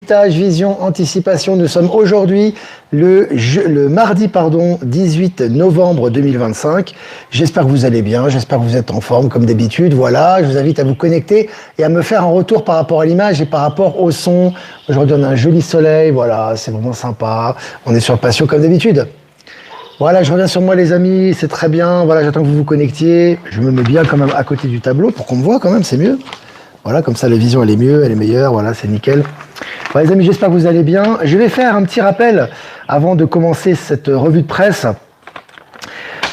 décryptage, vision, anticipation. Nous sommes aujourd'hui le mardi 18 novembre 2025. J'espère que vous allez bien, j'espère que vous êtes en forme comme d'habitude. Voilà, je vous invite à vous connecter et à me faire un retour par rapport à l'image et par rapport au son. Aujourd'hui, on a un joli soleil, voilà, c'est vraiment sympa. On est sur le patio comme d'habitude. Voilà, je reviens sur moi les amis, c'est très bien. Voilà, j'attends que vous vous connectiez. Je me mets bien quand même à côté du tableau pour qu'on me voit quand même, c'est mieux. Voilà, comme ça la vision elle est mieux, elle est meilleure, voilà, c'est nickel. Voilà, les amis, j'espère que vous allez bien. Je vais faire un petit rappel avant de commencer cette revue de presse.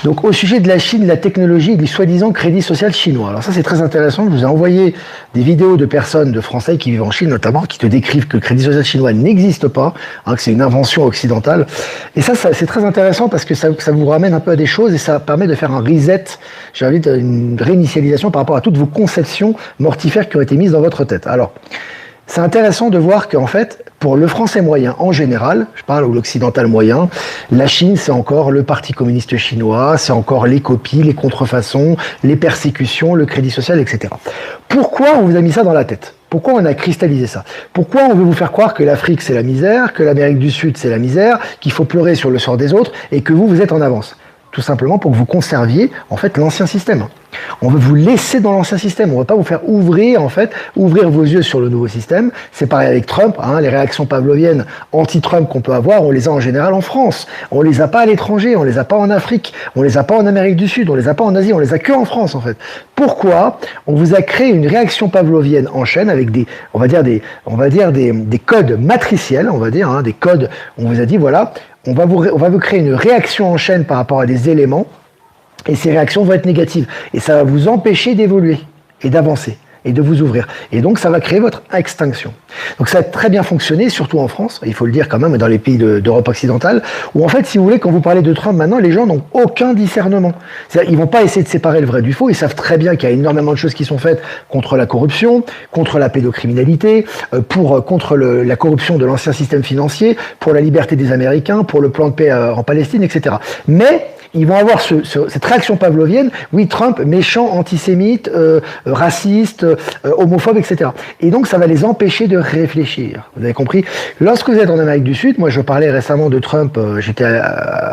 Donc au sujet de la Chine, de la technologie et du soi-disant crédit social chinois. Alors ça c'est très intéressant, je vous ai envoyé des vidéos de personnes, de Français qui vivent en Chine notamment, qui te décrivent que le crédit social chinois n'existe pas, que c'est une invention occidentale. Et ça c'est très intéressant parce que ça vous ramène un peu à des choses et ça permet de faire un reset, j'invite à une réinitialisation par rapport à toutes vos conceptions mortifères qui ont été mises dans votre tête. Alors, c'est intéressant de voir qu'en fait, pour le français moyen en général, je parle de l'occidental moyen, la Chine c'est encore le parti communiste chinois, c'est encore les copies, les contrefaçons, les persécutions, le crédit social, etc. Pourquoi on vous a mis ça dans la tête ? Pourquoi on a cristallisé ça ? Pourquoi on veut vous faire croire que l'Afrique c'est la misère, que l'Amérique du Sud c'est la misère, qu'il faut pleurer sur le sort des autres et que vous êtes en avance ? Tout simplement pour que vous conserviez en fait l'ancien système. On veut vous laisser dans l'ancien système, on ne veut pas vous faire ouvrir vos yeux sur le nouveau système. C'est pareil avec Trump, les réactions pavloviennes anti-Trump qu'on peut avoir, on les a en général en France. On les a pas à l'étranger, on les a pas en Afrique, on les a pas en Amérique du Sud, on les a pas en Asie, on les a que en France en fait. Pourquoi ? On vous a créé une réaction pavlovienne en chaîne avec des codes matriciels, des codes, on vous a dit voilà, on va vous créer une réaction en chaîne par rapport à des éléments, et ces réactions vont être négatives. Et ça va vous empêcher d'évoluer, et d'avancer, et de vous ouvrir. Et donc ça va créer votre extinction. Donc ça a très bien fonctionné, surtout en France, il faut le dire quand même, dans les pays d'Europe occidentale, où en fait, si vous voulez, quand vous parlez de Trump maintenant, les gens n'ont aucun discernement. C'est-à-dire, ils vont pas essayer de séparer le vrai du faux, ils savent très bien qu'il y a énormément de choses qui sont faites contre la corruption, contre la pédocriminalité, contre la corruption de l'ancien système financier, pour la liberté des Américains, pour le plan de paix en Palestine, etc. Mais ils vont avoir cette réaction pavlovienne, oui, Trump, méchant, antisémite, raciste, homophobe, etc. Et donc, ça va les empêcher de réfléchir. Vous avez compris ? Lorsque vous êtes en Amérique du Sud, moi, je parlais récemment de Trump, j'étais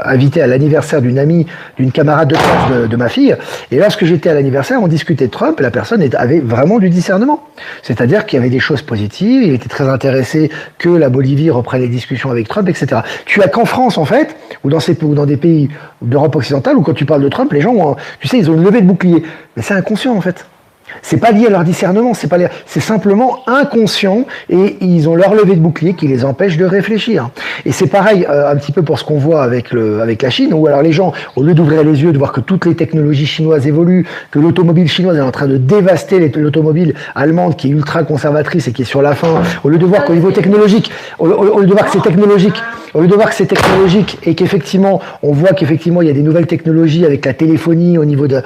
invité à l'anniversaire d'une amie, d'une camarade de classe de ma fille, et lorsque j'étais à l'anniversaire, on discutait de Trump, et la personne avait vraiment du discernement. C'est-à-dire qu'il y avait des choses positives, il était très intéressé que la Bolivie reprenne les discussions avec Trump, etc. Tu as qu'en France, en fait, ou dans des pays d'Europe occidentale, où quand tu parles de Trump, les gens, ils ont une levée de bouclier. Mais c'est inconscient, en fait. C'est pas lié à leur discernement, c'est simplement inconscient et ils ont leur levée de bouclier qui les empêche de réfléchir. Et c'est pareil un petit peu pour ce qu'on voit avec la Chine, où alors les gens, au lieu d'ouvrir les yeux, de voir que toutes les technologies chinoises évoluent, que l'automobile chinoise est en train de dévaster l'automobile allemande qui est ultra conservatrice et qui est sur la fin, au lieu de voir qu'au niveau technologique, au lieu de voir que c'est technologique, et qu'effectivement, on voit qu'effectivement il y a des nouvelles technologies avec la téléphonie au niveau de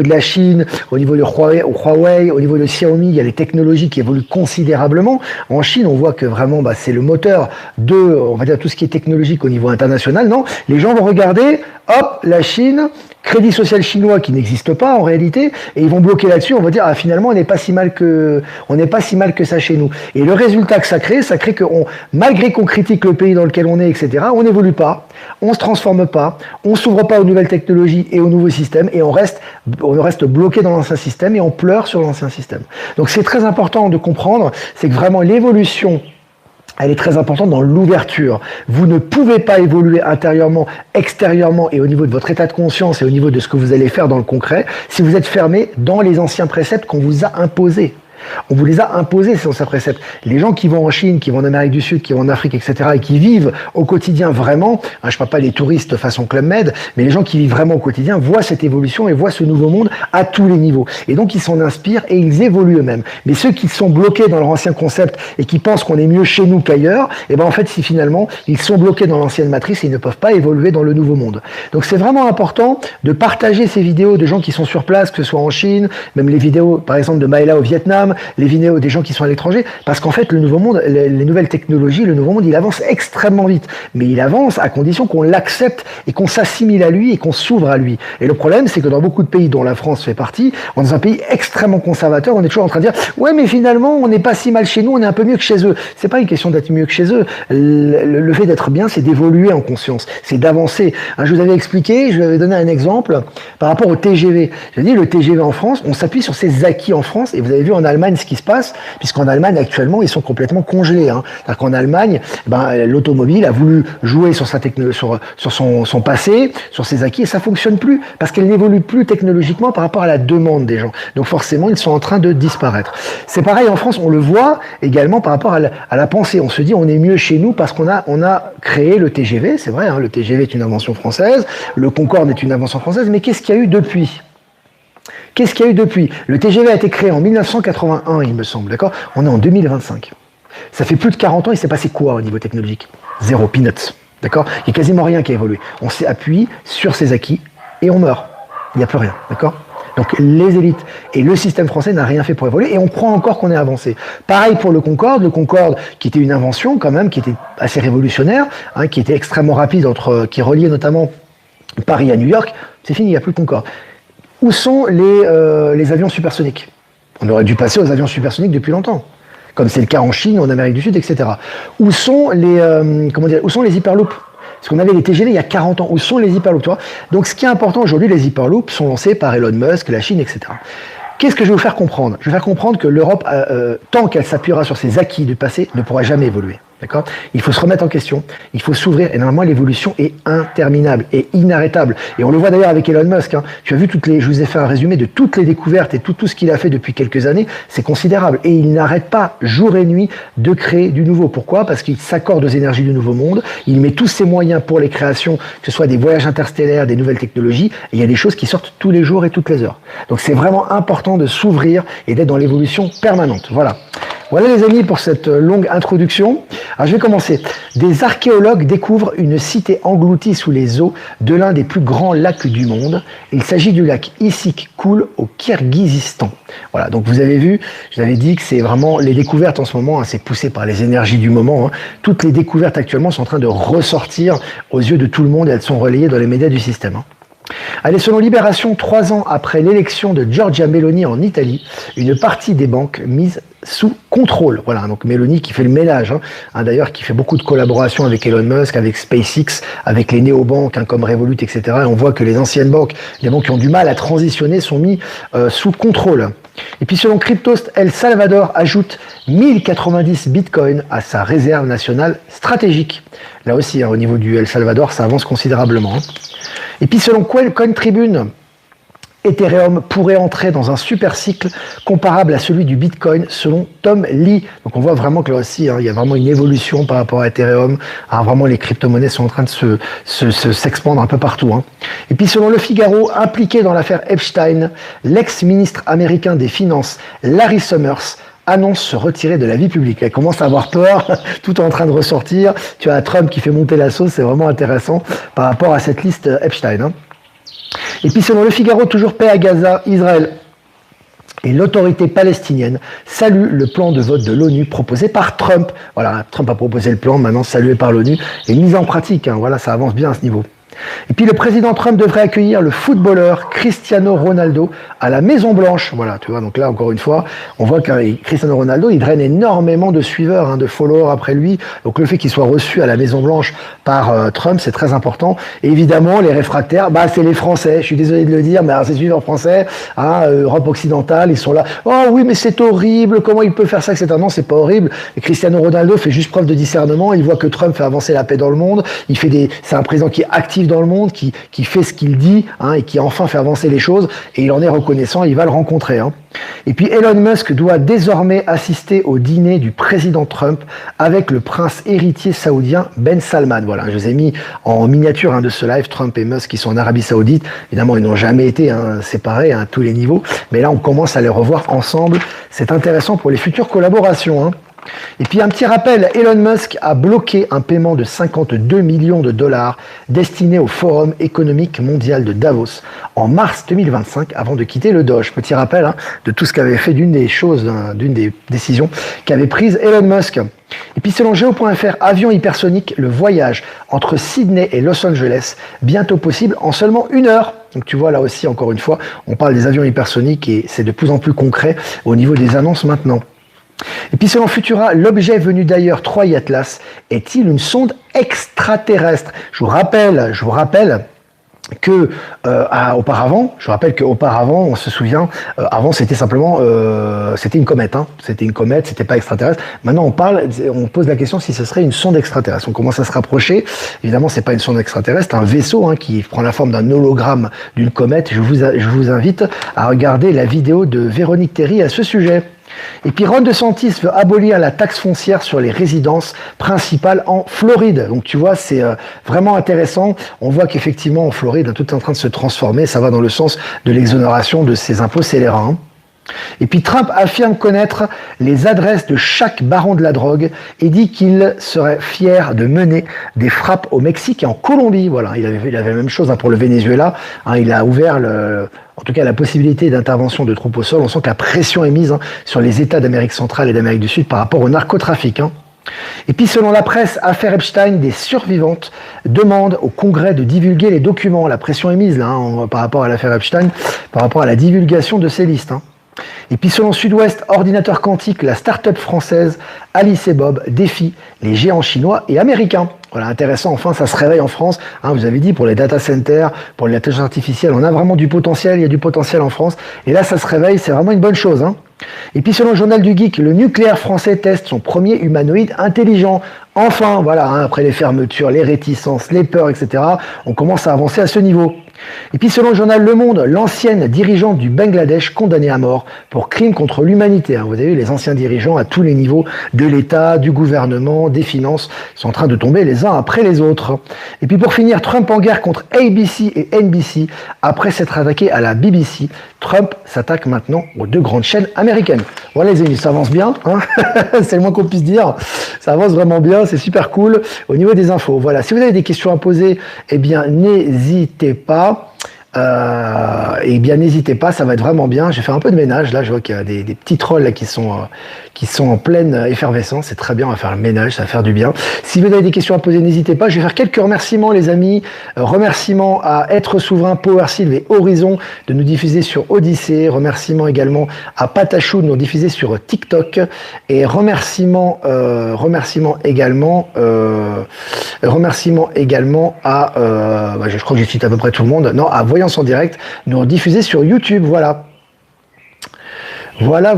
la Chine, au niveau de Huawei, au niveau de Xiaomi, il y a des technologies qui évoluent considérablement. En Chine, on voit que vraiment, c'est le moteur de, on va dire, tout ce qui est technologique au niveau international. Non, les gens vont regarder, hop, la Chine, crédit social chinois qui n'existe pas en réalité, et ils vont bloquer là-dessus. On va dire, finalement, on n'est pas si mal que ça chez nous. Et le résultat que ça crée que malgré qu'on critique le pays dans lequel on est, etc., on n'évolue pas, on se transforme pas, on s'ouvre pas aux nouvelles technologies et aux nouveaux systèmes, et on reste bloqué dans l'ancien système et on pleure sur l'ancien système. Donc c'est très important de comprendre, c'est que vraiment l'évolution, elle est très importante dans l'ouverture. Vous ne pouvez pas évoluer intérieurement, extérieurement et au niveau de votre état de conscience et au niveau de ce que vous allez faire dans le concret si vous êtes fermé dans les anciens préceptes qu'on vous a imposés. On vous les a imposés, ces anciens préceptes. Les gens qui vont en Chine, qui vont en Amérique du Sud, qui vont en Afrique, etc., et qui vivent au quotidien vraiment, je ne parle pas des touristes façon Club Med, mais les gens qui vivent vraiment au quotidien voient cette évolution et voient ce nouveau monde à tous les niveaux. Et donc, ils s'en inspirent et ils évoluent eux-mêmes. Mais ceux qui sont bloqués dans leur ancien concept et qui pensent qu'on est mieux chez nous qu'ailleurs, en fait, si finalement, ils sont bloqués dans l'ancienne matrice et ils ne peuvent pas évoluer dans le nouveau monde. Donc, c'est vraiment important de partager ces vidéos de gens qui sont sur place, que ce soit en Chine, même les vidéos, par exemple, de Maëla au Vietnam, les vidéos des gens qui sont à l'étranger, parce qu'en fait, le nouveau monde, les nouvelles technologies, le nouveau monde, il avance extrêmement vite. Mais il avance à condition qu'on l'accepte et qu'on s'assimile à lui et qu'on s'ouvre à lui. Et le problème, c'est que dans beaucoup de pays, dont la France fait partie, on est dans un pays extrêmement conservateur, on est toujours en train de dire, ouais, mais finalement, on n'est pas si mal chez nous, on est un peu mieux que chez eux. C'est pas une question d'être mieux que chez eux. Le fait d'être bien, c'est d'évoluer en conscience, c'est d'avancer. Je vous avais expliqué, je vais donner un exemple par rapport au TGV. J'ai dit, le TGV en France, on s'appuie sur ses acquis en France, et vous avez vu en Allemagne ce qui se passe, puisqu'en Allemagne, actuellement, ils sont complètement congelés. C'est-à-dire qu'en Allemagne, l'automobile a voulu jouer sur sa sur son passé, sur ses acquis, et ça fonctionne plus, parce qu'elle n'évolue plus technologiquement par rapport à la demande des gens. Donc forcément, ils sont en train de disparaître. C'est pareil en France, on le voit également par rapport à la pensée. On se dit, on est mieux chez nous parce qu'on a créé le TGV, c'est vrai, le TGV est une invention française, le Concorde est une invention française, mais qu'est-ce qu'il y a eu depuis ? Qu'est-ce qu'il y a eu depuis ? Le TGV a été créé en 1981, il me semble, d'accord ? On est en 2025. Ça fait plus de 40 ans, il s'est passé quoi au niveau technologique ? Zéro, peanuts, d'accord ? Il n'y a quasiment rien qui a évolué. On s'est appuyé sur ses acquis et on meurt. Il n'y a plus rien, d'accord ? Donc les élites et le système français n'a rien fait pour évoluer et on croit encore qu'on est avancé. Pareil pour le Concorde qui était une invention quand même, qui était assez révolutionnaire, qui était extrêmement rapide, qui reliait notamment Paris à New York. C'est fini, il n'y a plus de Concorde. Où sont les avions supersoniques ? On aurait dû passer aux avions supersoniques depuis longtemps, comme c'est le cas en Chine, en Amérique du Sud, etc. Où sont les hyperloops ? Parce qu'on avait les TGV il y a 40 ans. Où sont les hyperloops, tu vois ? Donc ce qui est important aujourd'hui, les hyperloops sont lancés par Elon Musk, la Chine, etc. Qu'est-ce que je vais vous faire comprendre ? Je vais faire comprendre que l'Europe, tant qu'elle s'appuiera sur ses acquis du passé, ne pourra jamais évoluer. D'accord ? Il faut se remettre en question, il faut s'ouvrir, et normalement l'évolution est interminable et inarrêtable. Et on le voit d'ailleurs avec Elon Musk. Tu as vu je vous ai fait un résumé de toutes les découvertes et tout ce qu'il a fait depuis quelques années, c'est considérable. Et il n'arrête pas, jour et nuit, de créer du nouveau. Pourquoi ? Parce qu'il s'accorde aux énergies du nouveau monde, il met tous ses moyens pour les créations, que ce soit des voyages interstellaires, des nouvelles technologies, et il y a des choses qui sortent tous les jours et toutes les heures. Donc c'est vraiment important de s'ouvrir et d'être dans l'évolution permanente. Voilà les amis pour cette longue introduction. Alors je vais commencer. Des archéologues découvrent une cité engloutie sous les eaux de l'un des plus grands lacs du monde. Il s'agit du lac Issik-Koul au Kirghizistan. Voilà, donc vous avez vu, je vous avais dit que c'est vraiment les découvertes en ce moment, c'est poussé par les énergies du moment. Toutes les découvertes actuellement sont en train de ressortir aux yeux de tout le monde et elles sont relayées dans les médias du système. Allez, selon Libération, 3 ans après l'élection de Giorgia Meloni en Italie, une partie des banques mises sous contrôle. Voilà, donc Meloni qui fait le ménage, d'ailleurs qui fait beaucoup de collaborations avec Elon Musk, avec SpaceX, avec les néobanques comme Revolut, etc. Et on voit que les anciennes banques, les banques qui ont du mal à transitionner, sont mis sous contrôle. Et puis selon Cryptost, El Salvador ajoute 1090 bitcoins à sa réserve nationale stratégique. Là aussi, au niveau du El Salvador, ça avance considérablement. Et puis selon Coin Tribune, Ethereum pourrait entrer dans un super cycle comparable à celui du Bitcoin selon Tom Lee. Donc on voit vraiment que là aussi, il y a vraiment une évolution par rapport à Ethereum. Vraiment, les crypto-monnaies sont en train de s'expandre un peu partout. Et puis selon Le Figaro, impliqué dans l'affaire Epstein, l'ex-ministre américain des Finances, Larry Summers, annonce se retirer de la vie publique. Elle commence à avoir peur, tout est en train de ressortir. Tu as Trump qui fait monter la sauce, c'est vraiment intéressant par rapport à cette liste Epstein. Et puis selon Le Figaro, toujours paix à Gaza, Israël et l'autorité palestinienne salue le plan de vote de l'ONU proposé par Trump. Voilà, Trump a proposé le plan, maintenant salué par l'ONU et mis en pratique. Voilà, ça avance bien à ce niveau. Et puis le président Trump devrait accueillir le footballeur Cristiano Ronaldo à la Maison Blanche. Voilà, tu vois, donc là encore une fois, on voit que Cristiano Ronaldo, il draine énormément de suiveurs, de followers après lui. Donc le fait qu'il soit reçu à la Maison Blanche par Trump, c'est très important. Et évidemment, les réfractaires, c'est les Français. Je suis désolé de le dire, mais ces suiveurs français, Europe occidentale, ils sont là. Oh oui, mais c'est horrible. Comment il peut faire ça, etc. Non, c'est pas horrible. Et Cristiano Ronaldo fait juste preuve de discernement. Il voit que Trump fait avancer la paix dans le monde. C'est un président qui est actif dans le monde, qui fait ce qu'il dit, et qui enfin fait avancer les choses, et il en est reconnaissant, il va le rencontrer. Et puis Elon Musk doit désormais assister au dîner du président Trump avec le prince héritier saoudien Ben Salman. Voilà, je vous ai mis en miniature de ce live, Trump et Musk qui sont en Arabie Saoudite. Évidemment, ils n'ont jamais été séparés à tous les niveaux, mais là on commence à les revoir ensemble. C'est intéressant pour les futures collaborations. Et puis un petit rappel, Elon Musk a bloqué un paiement de 52 millions de dollars destiné au Forum économique mondial de Davos en mars 2025 avant de quitter le Doge. Petit rappel de tout ce qu'avait fait d'une des décisions qu'avait prise Elon Musk. Et puis selon Geo.fr, avion hypersonique, le voyage entre Sydney et Los Angeles, bientôt possible en seulement 1 heure. Donc tu vois là aussi, encore une fois, on parle des avions hypersoniques et c'est de plus en plus concret au niveau des annonces maintenant. Et puis selon Futura, l'objet venu d'ailleurs, Troy Atlas, est-il une sonde extraterrestre? Je vous rappelle que auparavant, on se souvient, avant c'était simplement, c'était une comète, c'était pas extraterrestre. Maintenant on pose la question si ce serait une sonde extraterrestre. On commence à se rapprocher. Évidemment, c'est pas une sonde extraterrestre, c'est un vaisseau qui prend la forme d'un hologramme d'une comète. Je vous invite à regarder la vidéo de Véronique Théry à ce sujet. Et puis Ron DeSantis veut abolir la taxe foncière sur les résidences principales en Floride. Donc tu vois, c'est vraiment intéressant. On voit qu'effectivement en Floride, tout est en train de se transformer. Ça va dans le sens de l'exonération de ces impôts scélérats. Et puis Trump affirme connaître les adresses de chaque baron de la drogue et dit qu'il serait fier de mener des frappes au Mexique et en Colombie. Voilà, il avait la même chose pour le Venezuela. Il a ouvert en tout cas la possibilité d'intervention de troupes au sol. On sent que la pression est mise sur les États d'Amérique centrale et d'Amérique du Sud par rapport au narcotrafic. Et puis selon la presse, affaire Epstein, des survivantes demandent au Congrès de divulguer les documents. La pression est mise là par rapport à l'affaire Epstein, par rapport à la divulgation de ces listes. Et puis selon Sud-Ouest, ordinateur quantique, la start-up française Alice et Bob défie les géants chinois et américains. Voilà, intéressant, enfin ça se réveille en France. Vous avez dit, pour les data centers, pour l'intelligence artificielle, on a vraiment du potentiel, il y a du potentiel en France. Et là ça se réveille, c'est vraiment une bonne chose. Et puis selon le journal du Geek, le nucléaire français teste son premier humanoïde intelligent. Enfin, voilà, après les fermetures, les réticences, les peurs, etc., on commence à avancer à ce niveau. Et puis selon le journal Le Monde, l'ancienne dirigeante du Bangladesh condamnée à mort pour crime contre l'humanité. Vous avez vu, les anciens dirigeants à tous les niveaux de l'État, du gouvernement, des finances, sont en train de tomber les uns après les autres. Et puis pour finir, Trump en guerre contre ABC et NBC. Après s'être attaqué à la BBC, Trump s'attaque maintenant aux 2 grandes chaînes américaines. Voilà les amis, ça avance bien, c'est le moins qu'on puisse dire. Ça avance vraiment bien, c'est super cool au niveau des infos. Voilà, si vous avez des questions à poser, eh bien n'hésitez pas. N'hésitez pas, ça va être vraiment bien. Je vais faire un peu de ménage là, je vois qu'il y a des petits trolls là, qui sont en pleine effervescence. C'est très bien, on va faire le ménage, ça va faire du bien. Si vous avez des questions à poser, n'hésitez pas. Je vais faire quelques remerciements les amis. Remerciements à Être Souverain, Powersil et Horizon de nous diffuser sur Odyssée. Remerciements également à Patachou de nous diffuser sur TikTok. Et remerciements également à je crois que j'ai cité à peu près tout le monde. Non, à Voyance en direct, nous diffuser sur YouTube, voilà. Voilà.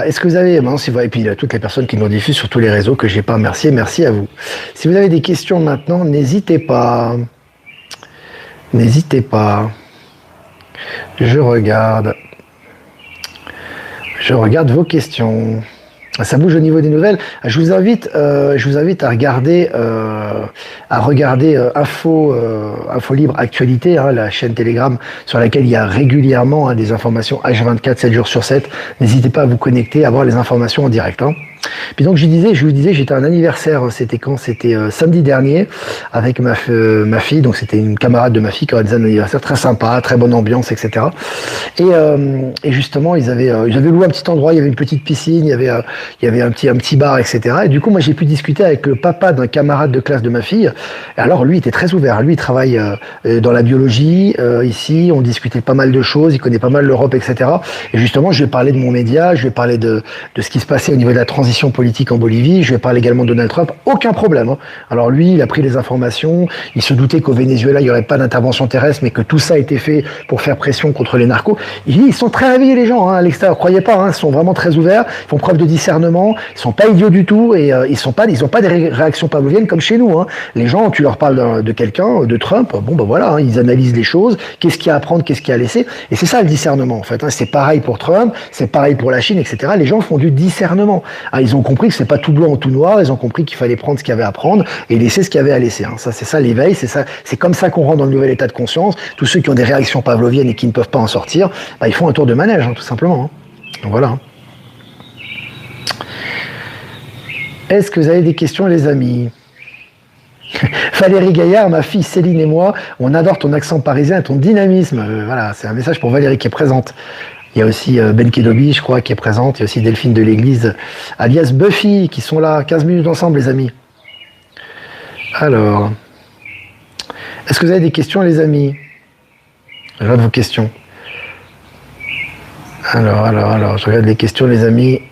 Est-ce que vous avez, et puis toutes les personnes qui nous diffusent sur tous les réseaux que j'ai pas remercié, merci à vous. Si vous avez des questions maintenant, n'hésitez pas. Je regarde vos questions. Ça bouge au niveau des nouvelles. Je vous invite à regarder Info Libre Actualité, la chaîne Telegram sur laquelle il y a régulièrement des informations H24, 7 jours sur 7. N'hésitez pas à vous connecter, à voir les informations en direct. Puis donc je vous disais, j'étais à un anniversaire, c'était samedi dernier, avec ma fille, donc c'était une camarade de ma fille qui organisait un anniversaire très sympa, très bonne ambiance, etc. Et justement, ils avaient loué un petit endroit, il y avait une petite piscine, il y avait un petit bar, etc. Et du coup, moi j'ai pu discuter avec le papa d'un camarade de classe de ma fille. Et alors lui, il était très ouvert, lui il travaille dans la biologie, ici, on discutait pas mal de choses, il connaît pas mal l'Europe, etc. Et justement, je vais parler de mon média, je vais parler de ce qui se passait au niveau de la transition politique en Bolivie, je vais parler également de Donald Trump, aucun problème. Alors lui, il a pris les informations, il se doutait qu'au Venezuela, il n'y aurait pas d'intervention terrestre, mais que tout ça a été fait pour faire pression contre les narcos. Ils sont très réveillés les gens, à l'extérieur, croyez pas, ils sont vraiment très ouverts, ils font preuve de discernement, ils sont pas idiots du tout, et ils ont pas des réactions pavloviennes comme chez nous. Les gens, tu leur parles de quelqu'un, de Trump, voilà, ils analysent les choses, qu'est-ce qu'il y a à prendre, qu'est-ce qu'il y a à laisser, et c'est ça le discernement en fait. C'est pareil pour Trump, c'est pareil pour la Chine, etc. Les gens font du discernement. Ils ont compris que c'est pas tout blanc ou tout noir, ils ont compris qu'il fallait prendre ce qu'il y avait à prendre et laisser ce qu'il y avait à laisser. Ça, c'est ça l'éveil, c'est comme ça qu'on rentre dans le nouvel état de conscience. Tous ceux qui ont des réactions pavloviennes et qui ne peuvent pas en sortir, ils font un tour de manège, tout simplement. Donc voilà. Est-ce que vous avez des questions, les amis? Valérie Gaillard, ma fille Céline et moi, on adore ton accent parisien et ton dynamisme. Voilà, c'est un message pour Valérie qui est présente. Il y a aussi Ben Kedobi, je crois, qui est présente. Il y a aussi Delphine de l'Église, alias Buffy, qui sont là. 15 minutes ensemble, les amis. Alors, est-ce que vous avez des questions, les amis? Je regarde vos questions. Alors, je regarde les questions, les amis.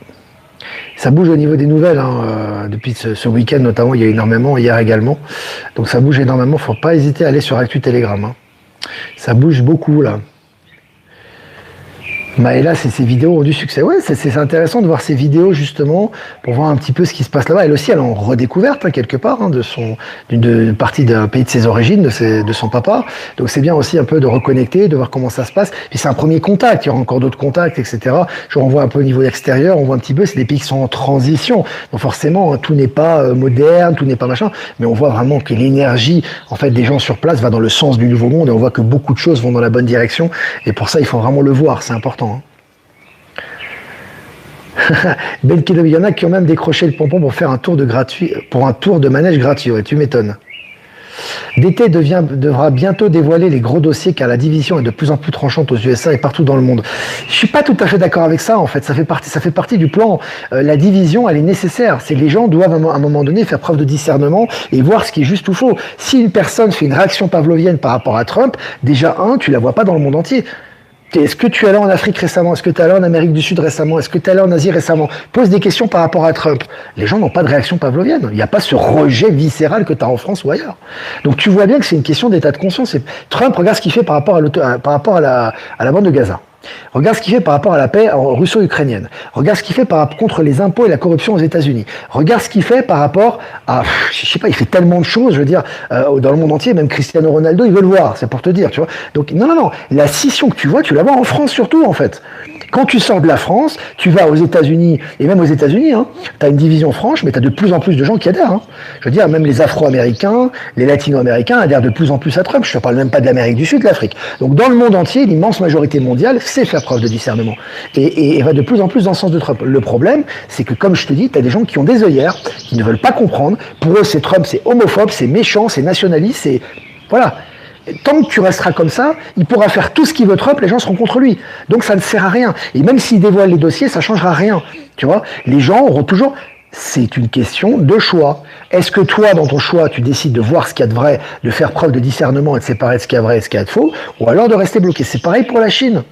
Ça bouge au niveau des nouvelles, hein. Depuis ce week-end notamment, il y a énormément, hier également. Donc ça bouge énormément, faut pas hésiter à aller sur Actu Telegram. Hein. Ça bouge beaucoup là. Maëla, ces vidéos ont du succès. Ouais, c'est intéressant de voir ces vidéos justement pour voir un petit peu ce qui se passe là-bas. Elle aussi, elle est en redécouverte hein, quelque part hein, d'une partie d'un pays de ses origines, de son papa. Donc c'est bien aussi un peu de reconnecter, de voir comment ça se passe. Puis c'est un premier contact. Il y aura encore d'autres contacts, etc. Je renvoie un peu au niveau extérieur. On voit un petit peu, c'est des pays qui sont en transition. Donc forcément, hein, tout n'est pas moderne, tout n'est pas machin, mais on voit vraiment que l'énergie, en fait, des gens sur place va dans le sens du nouveau monde. Et on voit que beaucoup de choses vont dans la bonne direction. Et pour ça, il faut vraiment le voir. C'est important. Ben Kedobi, il y en a qui ont même décroché le pompon pour faire un tour de manège gratuit. Ouais, tu m'étonnes. DT devra bientôt dévoiler les gros dossiers car la division est de plus en plus tranchante aux USA et partout dans le monde. Je suis pas tout à fait d'accord avec ça en fait. Ça fait partie du plan. La division, elle est nécessaire. C'est les gens doivent à un moment donné faire preuve de discernement et voir ce qui est juste ou faux. Si une personne fait une réaction pavlovienne par rapport à Trump, déjà tu la vois pas dans le monde entier. Est-ce que tu es allé en Afrique récemment? Est-ce que tu es allé en Amérique du Sud récemment? Est-ce que tu es allé en Asie récemment? Pose des questions par rapport à Trump. Les gens n'ont pas de réaction pavlovienne. Il n'y a pas ce rejet viscéral que tu as en France ou ailleurs. Donc tu vois bien que c'est une question d'état de conscience. Trump, regarde ce qu'il fait par rapport à la bande de Gaza. Regarde ce qu'il fait par rapport à la paix russo-ukrainienne. Regarde ce qu'il fait contre les impôts et la corruption aux États-Unis. Regarde ce qu'il fait par rapport à, je sais pas, il fait tellement de choses, je veux dire, dans le monde entier, même Cristiano Ronaldo, il veut le voir, c'est pour te dire, tu vois. Donc, non, la scission que tu vois en France surtout, en fait. Quand tu sors de la France, tu vas aux États-Unis, et même aux États-Unis, hein, tu as une division franche, mais tu as de plus en plus de gens qui adhèrent. Hein. Je veux dire, même les Afro-Américains, les Latino-Américains adhèrent de plus en plus à Trump. Je ne parle même pas de l'Amérique du Sud, de l'Afrique. Donc, dans le monde entier, l'immense majorité mondiale sait faire preuve de discernement et va de plus en plus dans le sens de Trump. Le problème, c'est que, comme je te dis, tu as des gens qui ont des œillères, qui ne veulent pas comprendre. Pour eux, c'est Trump, c'est homophobe, c'est méchant, c'est nationaliste, c'est... Voilà. Tant que tu resteras comme ça, il pourra faire tout ce qu'il veut Trump, les gens seront contre lui. Donc ça ne sert à rien. Et même s'il dévoile les dossiers, ça ne changera rien. Tu vois, les gens auront toujours... C'est une question de choix. Est-ce que toi, dans ton choix, tu décides de voir ce qu'il y a de vrai, de faire preuve de discernement et de séparer ce qu'il y a de vrai et ce qu'il y a de faux, ou alors de rester bloqué? C'est pareil pour la Chine.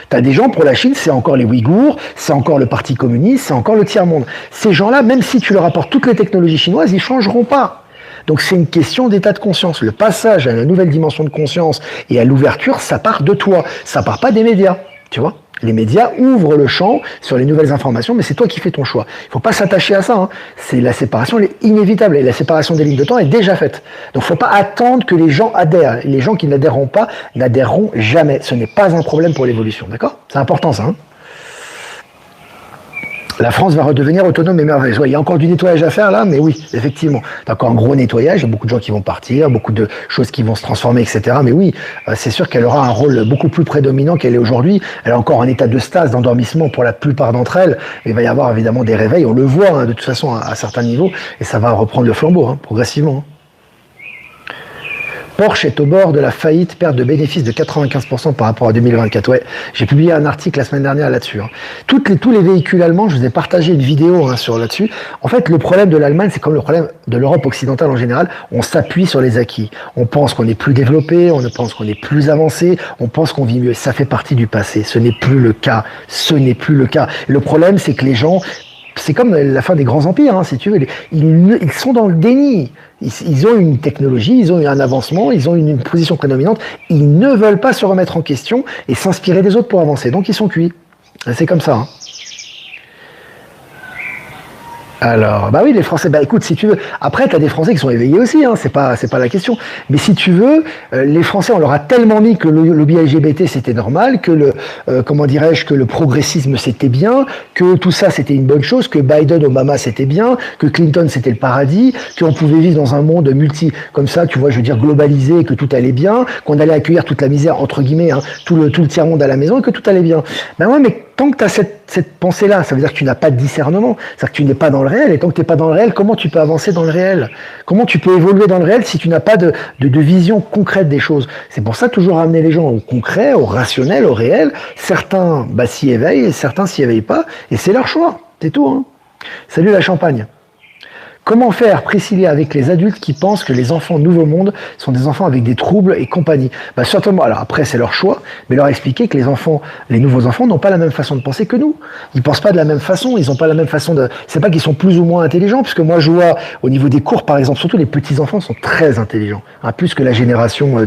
Tu as des gens, pour la Chine, c'est encore les Ouïghours, c'est encore le Parti communiste, c'est encore le tiers-monde. Ces gens-là, même si tu leur apportes toutes les technologies chinoises, ils ne changeront pas. Donc c'est une question d'état de conscience. Le passage à la nouvelle dimension de conscience et à l'ouverture, ça part de toi. Ça part pas des médias, tu vois. Les médias ouvrent le champ sur les nouvelles informations, mais c'est toi qui fais ton choix. Il ne faut pas s'attacher à ça. Hein. C'est la séparation, elle est inévitable. Et la séparation des lignes de temps est déjà faite. Donc il ne faut pas attendre que les gens adhèrent. Les gens qui n'adhéreront pas n'adhéreront jamais. Ce n'est pas un problème pour l'évolution. D'accord? C'est important ça. Hein. La France va redevenir autonome et merveilleuse. Ouais, il y a encore du nettoyage à faire là, mais oui, effectivement. Il y a encore un gros nettoyage, il y a beaucoup de gens qui vont partir, beaucoup de choses qui vont se transformer, etc. Mais oui, c'est sûr qu'elle aura un rôle beaucoup plus prédominant qu'elle est aujourd'hui. Elle est encore en état de stase, d'endormissement pour la plupart d'entre elles. Il va y avoir évidemment des réveils, on le voit hein, de toute façon à certains niveaux, et ça va reprendre le flambeau, hein, progressivement. Hein. Porsche est au bord de la faillite, perte de bénéfices de 95% par rapport à 2024. Ouais, j'ai publié un article la semaine dernière là-dessus. Hein. Tous les véhicules allemands, je vous ai partagé une vidéo hein, là-dessus. En fait, le problème de l'Allemagne, c'est comme le problème de l'Europe occidentale en général. On s'appuie sur les acquis. On pense qu'on est plus développé, on pense qu'on est plus avancé, on pense qu'on vit mieux. Ça fait partie du passé. Ce n'est plus le cas. Ce n'est plus le cas. Le problème, c'est que les gens... C'est comme la fin des grands empires, hein, si tu veux. Ils sont dans le déni. Ils ont une technologie, ils ont un avancement, ils ont une position prédominante. Ils ne veulent pas se remettre en question et s'inspirer des autres pour avancer. Donc ils sont cuits. C'est comme ça. Hein. Alors, bah oui, les Français, bah écoute, si tu veux, après, t'as des Français qui sont éveillés aussi, hein, c'est pas la question. Mais si tu veux, les Français, on leur a tellement mis que le lobby LGBT c'était normal, que comment dirais-je, que le progressisme c'était bien, que tout ça c'était une bonne chose, que Biden, Obama c'était bien, que Clinton c'était le paradis, qu'on pouvait vivre dans un monde comme ça, tu vois, je veux dire, globalisé, que tout allait bien, qu'on allait accueillir toute la misère, entre guillemets, hein, tout le tiers-monde à la maison et que tout allait bien. Ben ouais, mais tant que tu as cette pensée-là, ça veut dire que tu n'as pas de discernement, c'est-à-dire que tu n'es pas dans le réel, et tant que tu n'es pas dans le réel, comment tu peux avancer dans le réel? Comment tu peux évoluer dans le réel si tu n'as pas de vision concrète des choses? C'est pour ça toujours amener les gens au concret, au rationnel, au réel. Certains s'y éveillent, et certains s'y éveillent pas, et c'est leur choix, c'est tout. Hein. Salut la Champagne. Comment faire, Priscilla, avec les adultes qui pensent que les enfants Nouveau Monde sont des enfants avec des troubles et compagnie? Certainement, alors après c'est leur choix, mais leur expliquer que les nouveaux enfants n'ont pas la même façon de penser que nous. Ils pensent pas de la même façon, ils n'ont pas la même façon de... C'est pas qu'ils sont plus ou moins intelligents, puisque moi je vois au niveau des cours, par exemple, surtout les petits-enfants sont très intelligents, hein, plus que la génération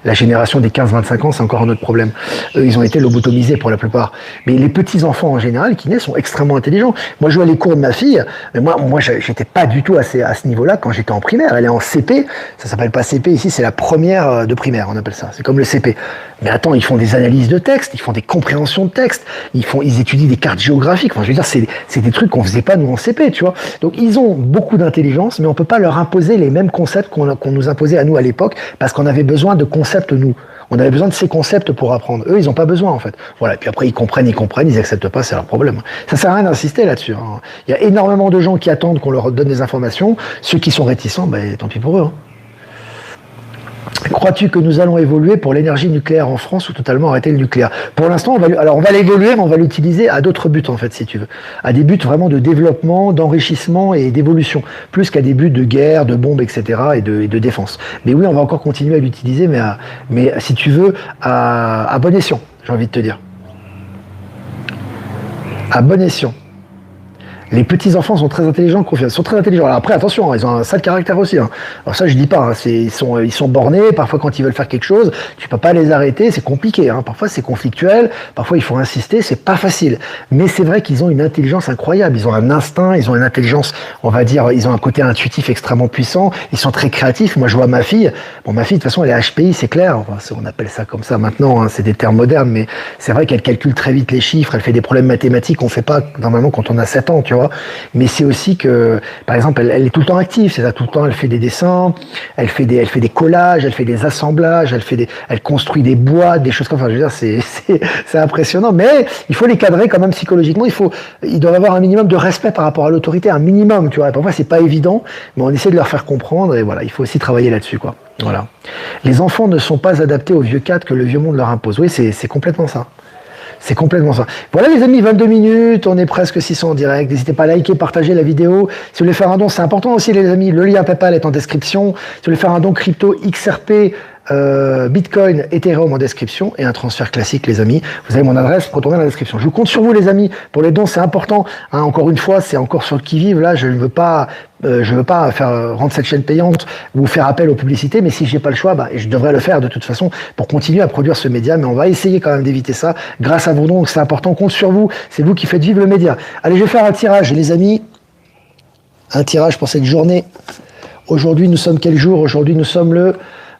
la génération des 15-25 ans, c'est encore un autre problème. Eux, ils ont été lobotomisés pour la plupart. Mais les petits-enfants en général qui naissent sont extrêmement intelligents. Moi je vois les cours de ma fille, mais moi j'étais pas du tout à ce niveau-là quand j'étais en primaire. Elle est en CP, ça s'appelle pas CP ici, c'est la première de primaire, on appelle ça. C'est comme le CP. Mais attends, ils font des analyses de texte, ils font des compréhensions de texte, ils étudient des cartes géographiques. Enfin, je veux dire, c'est des trucs qu'on faisait pas nous en CP, tu vois. Donc ils ont beaucoup d'intelligence, mais on peut pas leur imposer les mêmes concepts qu'on nous imposait à nous à l'époque, parce qu'on avait besoin de concepts nous. On avait besoin de ces concepts pour apprendre. Eux, ils n'ont pas besoin, en fait. Voilà. Et puis après, ils comprennent, ils acceptent pas, c'est leur problème. Ça sert à rien d'insister là-dessus. Hein. Il y a énormément de gens qui attendent qu'on leur donne des informations. Ceux qui sont réticents, tant pis pour eux. Hein. Crois-tu que nous allons évoluer pour l'énergie nucléaire en France ou totalement arrêter le nucléaire? Pour l'instant, on va l'évoluer, mais on va l'utiliser à d'autres buts, en fait, si tu veux. À des buts vraiment de développement, d'enrichissement et d'évolution. Plus qu'à des buts de guerre, de bombes, etc. et de défense. Mais oui, on va encore continuer à l'utiliser, mais si tu veux, à bon escient, j'ai envie de te dire. À bon escient. Les petits-enfants sont très intelligents, sont très intelligents. Alors après, attention, ils ont un sale caractère aussi. Hein. Alors ça, je dis pas, hein, ils sont bornés, parfois quand ils veulent faire quelque chose, tu peux pas les arrêter, c'est compliqué. Hein. Parfois c'est conflictuel, parfois il faut insister, c'est pas facile. Mais c'est vrai qu'ils ont une intelligence incroyable, ils ont un instinct, ils ont une intelligence, on va dire, ils ont un côté intuitif extrêmement puissant, ils sont très créatifs. Moi je vois ma fille, ma fille de toute façon elle est HPI, c'est clair, enfin, on appelle ça comme ça maintenant, hein, c'est des termes modernes, mais c'est vrai qu'elle calcule très vite les chiffres, elle fait des problèmes mathématiques qu'on fait pas normalement quand on a 7 ans, tu vois. Mais c'est aussi que, par exemple, elle est tout le temps active, c'est ça, tout le temps, elle fait des dessins, elle fait des collages, elle fait des assemblages, elle construit des boîtes, des choses comme ça. Je veux dire, c'est impressionnant, mais il faut les cadrer quand même psychologiquement. Ils doivent avoir un minimum de respect par rapport à l'autorité, un minimum, tu vois. Et parfois, c'est pas évident, mais on essaie de leur faire comprendre, et voilà, il faut aussi travailler là-dessus, quoi. Voilà. Les enfants ne sont pas adaptés au vieux cadre que le vieux monde leur impose. Oui, c'est complètement ça. C'est complètement ça. Voilà les amis, 22 minutes, on est presque 600 en direct. N'hésitez pas à liker, partager la vidéo. Si vous voulez faire un don, c'est important aussi les amis, le lien PayPal est en description. Si vous voulez faire un don crypto, XRP, Bitcoin, Ethereum en description et un transfert classique les amis. Vous avez mon adresse, retournez dans la description. Je compte sur vous les amis pour les dons, c'est important. Hein, encore une fois, c'est encore sur le qui-vive. Là, je ne veux pas faire rendre cette chaîne payante ou faire appel aux publicités, mais si j'ai pas le choix, je devrais le faire de toute façon pour continuer à produire ce média. Mais on va essayer quand même d'éviter ça grâce à vos dons. C'est important, on compte sur vous. C'est vous qui faites vivre le média. Allez, je vais faire un tirage les amis. Un tirage pour cette journée. Aujourd'hui, nous sommes quel jour? Aujourd'hui, nous sommes le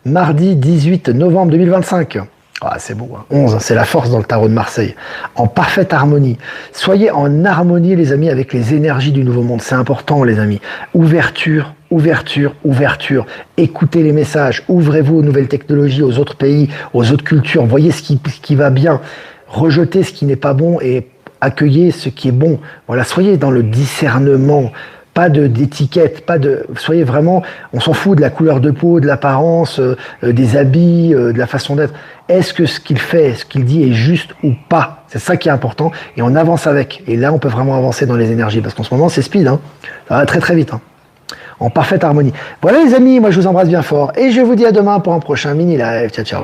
mardi 18 novembre 2025. Ah, c'est beau, hein. 11, c'est la force dans le tarot de Marseille. En parfaite harmonie. Soyez en harmonie, les amis, avec les énergies du nouveau monde. C'est important, les amis. Ouverture, ouverture, ouverture. Écoutez les messages. Ouvrez-vous aux nouvelles technologies, aux autres pays, aux autres cultures. Voyez ce qui va bien. Rejetez ce qui n'est pas bon et accueillez ce qui est bon. Voilà, soyez dans le discernement. Pas d'étiquette, soyez vraiment, on s'en fout de la couleur de peau, de l'apparence, des habits, de la façon d'être. Est-ce que ce qu'il fait, ce qu'il dit est juste ou pas? C'est ça qui est important et on avance avec. Et là, on peut vraiment avancer dans les énergies parce qu'en ce moment, c'est speed, hein. Ça va très très vite, hein. En parfaite harmonie. Voilà les amis, moi je vous embrasse bien fort et je vous dis à demain pour un prochain mini live. Ciao, ciao.